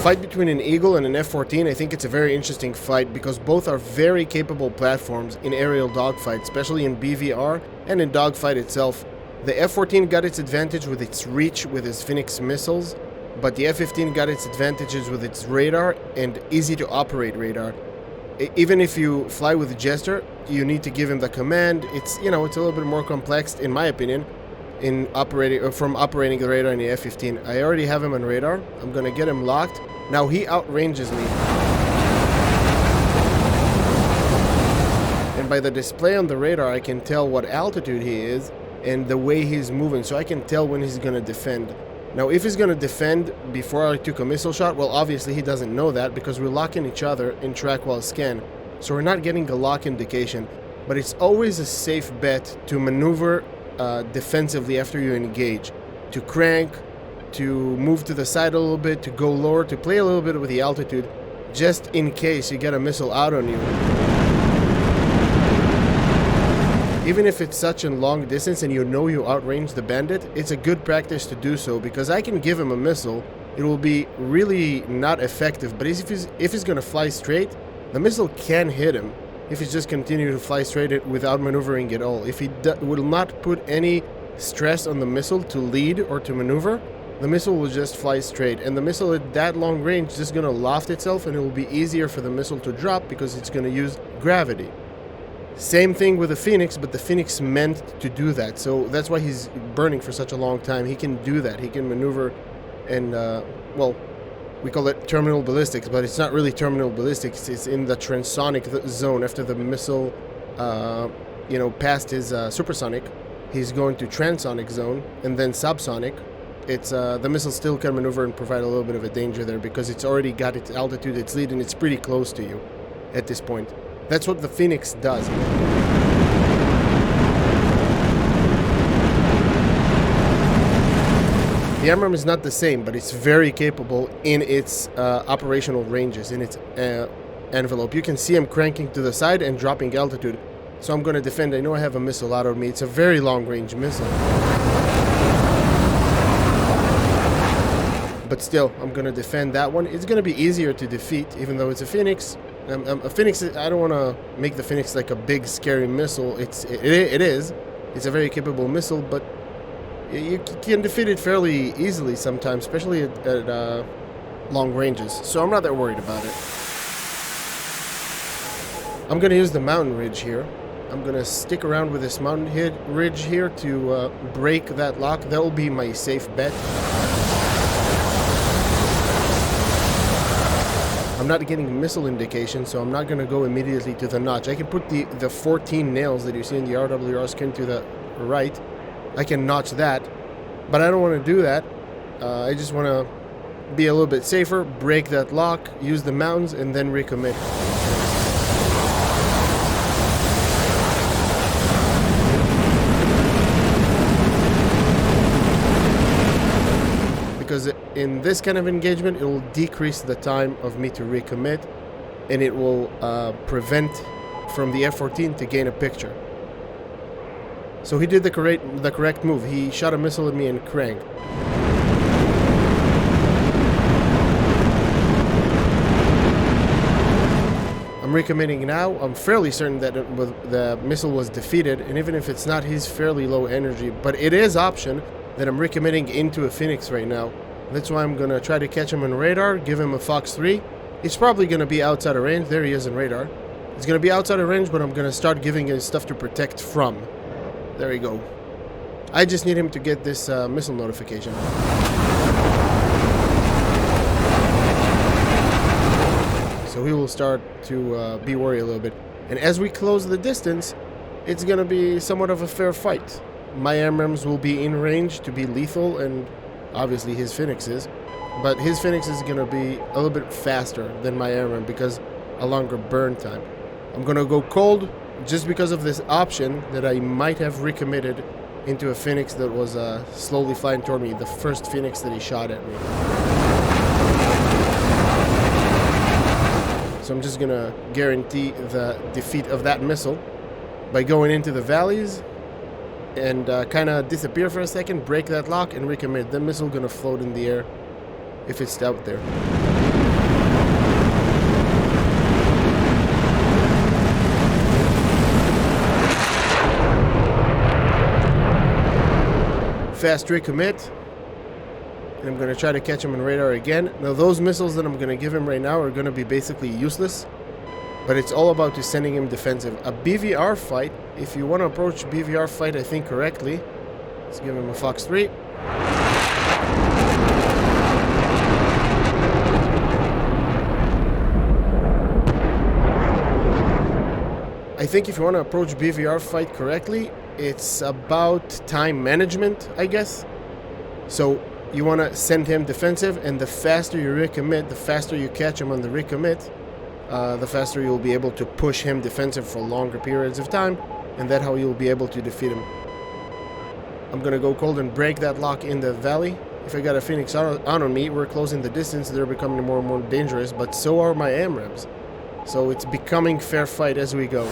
fight between an Eagle and an F-14, I think it's a very interesting fight because both are very capable platforms in aerial dogfight, especially in BVR and in dogfight itself. The F-14 got its advantage with its reach with its Phoenix missiles, but the F-15 got its advantages with its radar and easy to operate radar. Even if you fly with a Jester, you need to give him the command. It's, you know, it's a little bit more complex, in my opinion, in operating the radar in the F-15. I already have him on radar. I'm gonna get him locked. Now he outranges me. And by the display on the radar, I can tell what altitude he is and the way he's moving, so I can tell when he's gonna defend. Now, if he's gonna defend before I took a missile shot, well, obviously he doesn't know that because we're locking each other in track while scan. So we're not getting a lock indication, but it's always a safe bet to maneuver defensively after you engage, to crank, to move to the side a little bit, to go lower, to play a little bit with the altitude, just in case you get a missile out on you. Even if it's such a long distance and you know you outrange the bandit, it's a good practice to do so, because I can give him a missile, it will be really not effective, but if he's gonna fly straight, the missile can hit him. If he's just continue to fly straight without maneuvering at all. If he will not put any stress on the missile to lead or to maneuver, the missile will just fly straight. And the missile at that long range is just going to loft itself, and it will be easier for the missile to drop because it's going to use gravity. Same thing with the Phoenix, but the Phoenix meant to do that. So that's why he's burning for such a long time. He can do that. He can maneuver and, well, we call it terminal ballistics, but it's not really terminal ballistics. It's in the transonic zone. After the missile, you know, passed his supersonic, he's going to transonic zone and then subsonic. It's the missile still can maneuver and provide a little bit of a danger there because it's already got its altitude, its lead, and it's pretty close to you at this point. That's what the Phoenix does. The AMRAAM is not the same, but it's very capable in its operational ranges, in its envelope. You can see him cranking to the side and dropping altitude. So I'm going to defend. I know I have a missile out on me. It's a very long-range missile. But still, I'm going to defend that one. It's going to be easier to defeat, even though it's a Phoenix. A Phoenix, I don't want to make the Phoenix like a big, scary missile. It is. It's a very capable missile, but you can defeat it fairly easily sometimes, especially at long ranges. So I'm not that worried about it. I'm going to use the mountain ridge here. I'm going to stick around with this mountain ridge here to break that lock. That will be my safe bet. I'm not getting missile indication, so I'm not going to go immediately to the notch. I can put the 14 nails that you see in the RWR screen to the right. I can notch that, but I don't want to do that. I just want to be a little bit safer, break that lock, use the mountains, and then recommit. Because in this kind of engagement, it will decrease the time of me to recommit, and it will prevent from the F-14 to gain a picture. So he did the correct move. He shot a missile at me and cranked. I'm recommitting now. I'm fairly certain that the missile was defeated, and even if it's not, he's fairly low energy. But it is option that I'm recommitting into a Phoenix right now. That's why I'm going to try to catch him on radar, give him a Fox 3. He's probably going to be outside of range. There he is in radar. He's going to be outside of range, but I'm going to start giving him stuff to protect from. There we go. I just need him to get this missile notification. So he will start to be worried a little bit. And as we close the distance, it's going to be somewhat of a fair fight. My AMRAAMs will be in range to be lethal, and obviously his Phoenix is. But his Phoenix is going to be a little bit faster than my AMRAAM because a longer burn time. I'm going to go cold just because of this option that I might have recommitted into a Phoenix that was slowly flying toward me, the first Phoenix that he shot at me. So I'm just going to guarantee the defeat of that missile by going into the valleys and kind of disappear for a second, break that lock, and recommit. The missile going to float in the air if it's out there. fast recommit. And I'm going to try to catch him on radar again. Now those missiles that I'm going to give him right now are going to be basically useless. But it's all about just sending him defensive. A BVR fight, if you want to approach BVR fight, I think, correctly. Let's give him a Fox 3. I think if you want to approach BVR fight correctly, it's about time management, I guess. So you want to send him defensive, and the faster you recommit, the faster you catch him on the recommit, the faster you'll be able to push him defensive for longer periods of time, and that's how you'll be able to defeat him. I'm going to go cold and break that lock in the valley. If I got a Phoenix on me, we're closing the distance, they're becoming more and more dangerous, but so are my AMRAMs. So it's becoming fair fight as we go.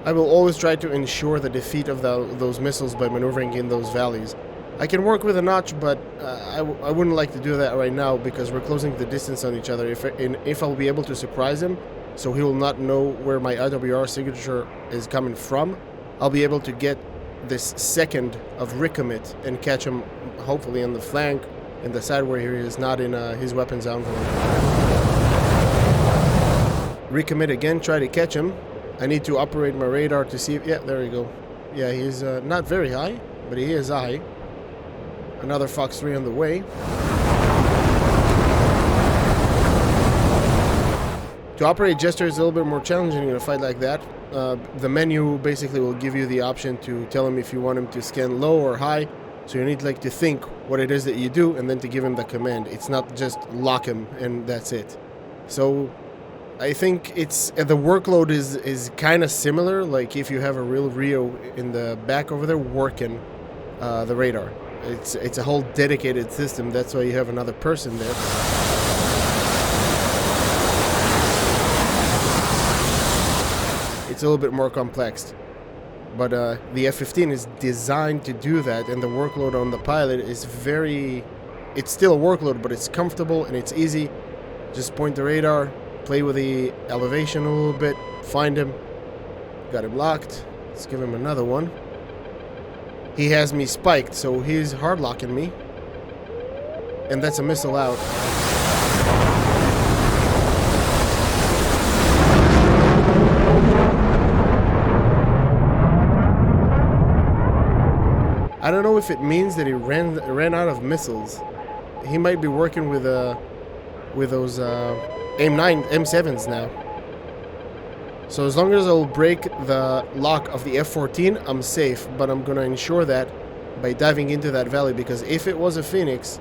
I will always try to ensure the defeat of those missiles by maneuvering in those valleys. I can work with a notch, but I wouldn't like to do that right now because we're closing the distance on each other. If I'll be able to surprise him, so he will not know where my IWR signature is coming from, I'll be able to get this second of recommit and catch him hopefully on the flank and the side where he is not in his weapons envelope. Recommit again, try to catch him. I need to operate my radar to see if, yeah, there we go. Yeah, he's not very high, but he is high. Another Fox 3 on the way. To operate Jester is a little bit more challenging in a fight like that. The menu basically will give you the option to tell him if you want him to scan low or high. So you need like to think what it is that you do and then to give him the command. It's not just lock him and that's it. So I think it's the workload is kind of similar. Like if you have a real Rio in the back over there working the radar. It's a whole dedicated system. That's why you have another person there. It's a little bit more complex, but the F-15 is designed to do that, and the workload on the pilot is it's still a workload, but it's comfortable and it's easy. Just point the radar, play with the elevation a little bit, find him. Got him locked. Let's give him another one. He has me spiked, so he's hard locking me, and that's a missile out. I don't know if it means that he ran out of missiles. He might be working with those M7s now. So as long as I'll break the lock of the F14, I'm safe. But I'm gonna ensure that by diving into that valley, because if it was a Phoenix,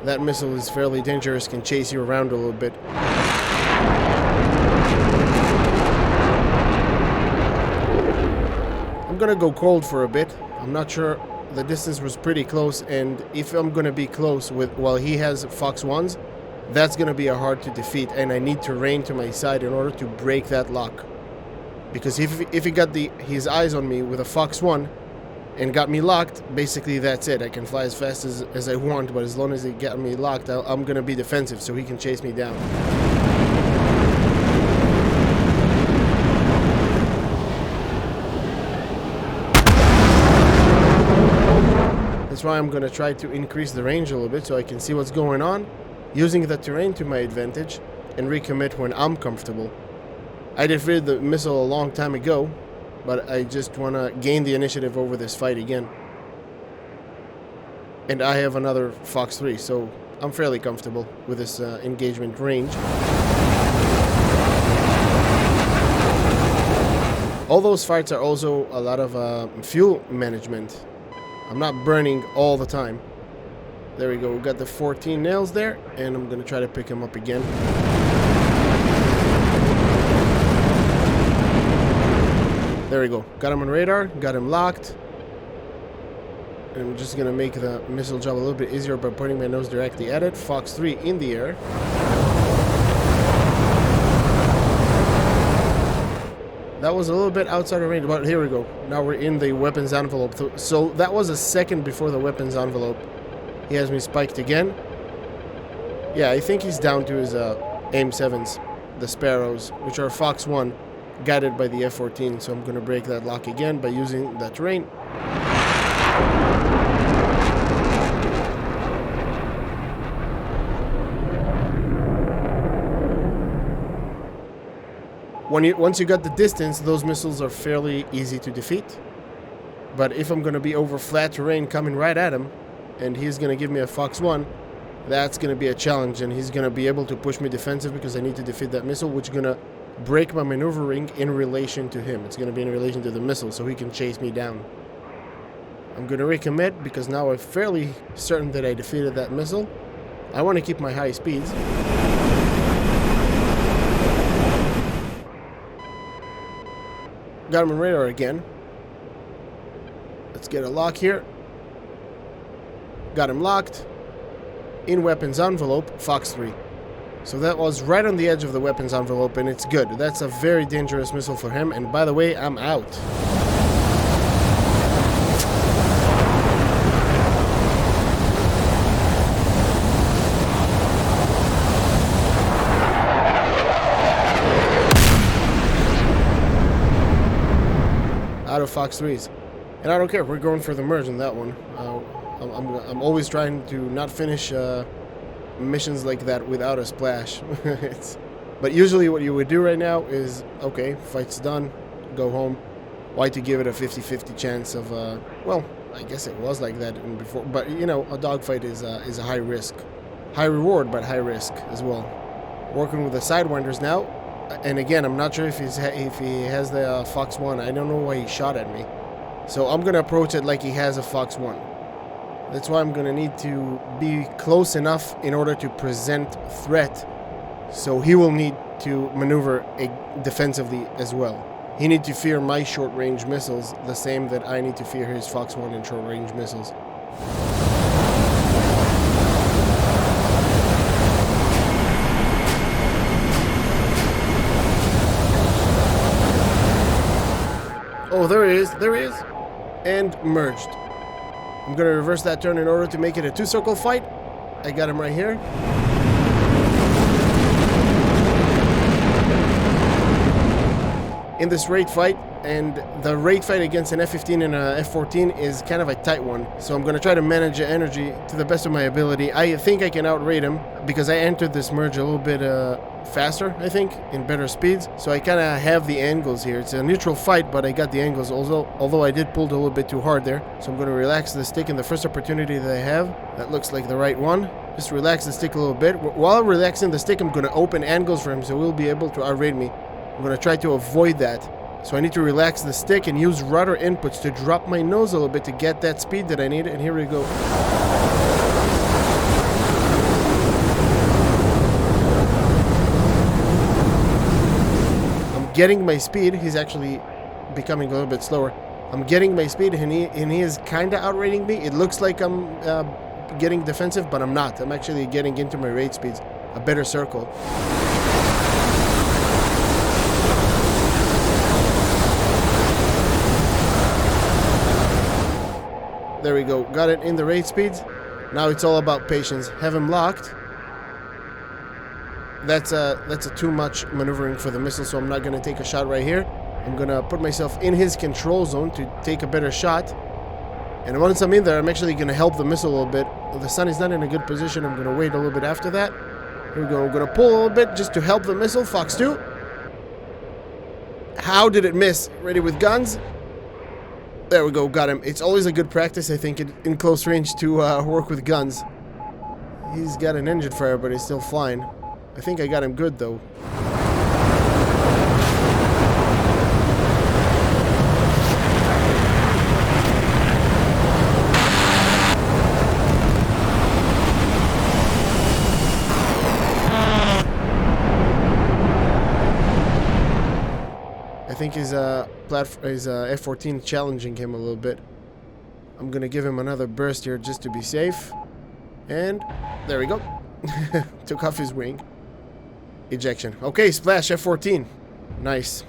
that missile is fairly dangerous, can chase you around a little bit. I'm gonna go cold for a bit. I'm not sure. The distance was pretty close, and if I'm gonna be close while he has Fox 1s, that's gonna be hard to defeat, and I need terrain to my side in order to break that lock. Because if he got his eyes on me with a Fox 1 and got me locked, basically that's it. I can fly as fast as I want, but as long as he got me locked, I'm gonna be defensive so he can chase me down. That's why I'm gonna try to increase the range a little bit so I can see what's going on, using the terrain to my advantage, and recommit when I'm comfortable. I defeated the missile a long time ago, but I just want to gain the initiative over this fight again. And I have another Fox 3, so I'm fairly comfortable with this engagement range. All those fights are also a lot of fuel management. I'm not burning all the time. There we go, we got the 14 nails there, and I'm gonna try to pick him up again. There we go, got him on radar, got him locked. And I'm just gonna make the missile job a little bit easier by pointing my nose directly at it. Fox 3 in the air. That was a little bit outside of range, but here we go. Now we're in the weapons envelope. So that was a second before the weapons envelope. He has me spiked again. Yeah, I think he's down to his AIM-7s, the Sparrows, which are Fox 1, guided by the F-14. So I'm going to break that lock again by using that terrain. Once you got the distance, those missiles are fairly easy to defeat. But if I'm going to be over flat terrain coming right at him, and he's going to give me a Fox 1, that's going to be a challenge, and he's going to be able to push me defensive because I need to defeat that missile, which is going to break my maneuvering in relation to him. It's going to be in relation to the missile, so he can chase me down. I'm going to recommit because now I'm fairly certain that I defeated that missile. I want to keep my high speeds. Got him on radar again. Let's get a lock here. Got him locked. In weapons envelope, Fox 3. So that was right on the edge of the weapons envelope, and it's good. That's a very dangerous missile for him. And by the way, I'm out. Out of Fox 3s. And I don't care, we're going for the merge on that one. I'm always trying to not finish missions like that without a splash. But usually what you would do right now is, okay, fight's done, go home. Why to give it a 50-50 chance of, well, I guess it was like that before. But, you know, a dogfight is a high risk. High reward, but high risk as well. Working with the Sidewinders now. And again, I'm not sure if he has the Fox 1. I don't know why he shot at me. So I'm going to approach it like he has a Fox 1. That's why I'm going to need to be close enough in order to present threat. So he will need to maneuver defensively as well. He needs to fear my short-range missiles the same that I need to fear his Fox 1 and short-range missiles. Oh, there he is, and merged. I'm going to reverse that turn in order to make it a two-circle fight. I got him right here. In this raid fight, and the raid fight against an F-15 and a F-14 is kind of a tight one, so I'm going to try to manage the energy to the best of my ability. I think I can outrate him because I entered this merge a little bit faster, I think, in better speeds, so I kind of have the angles here. It's a neutral fight, but I got the angles, although I did pull a little bit too hard there, so I'm going to relax the stick in the first opportunity that I have. That looks like the right one. Just relax the stick a little bit. While relaxing the stick, I'm going to open angles for him, so he'll be able to outrate me. I'm going to try to avoid that. So I need to relax the stick and use rudder inputs to drop my nose a little bit to get that speed that I need. And here we go. I'm getting my speed. He's actually becoming a little bit slower. I'm getting my speed, and he is kind of outrating me. It looks like I'm getting defensive, but I'm not. I'm actually getting into my raid speeds. A better circle. There we go. Got it in the raid speeds. Now it's all about patience. Have him locked. That's a too much maneuvering for the missile, so I'm not going to take a shot right here. I'm going to put myself in his control zone to take a better shot. And once I'm in there, I'm actually going to help the missile a little bit. The sun is not in a good position. I'm going to wait a little bit after that. Here we go. I'm going to pull a little bit just to help the missile. Fox 2. How did it miss? Ready with guns. There we go, got him. It's always a good practice, I think, in close range to work with guns. He's got an engine fire, but he's still flying. I think I got him good, though. I think his F-14 challenging him a little bit. I'm gonna give him another burst here just to be safe. And there we go. Took off his wing. Ejection. Okay, splash F-14. Nice.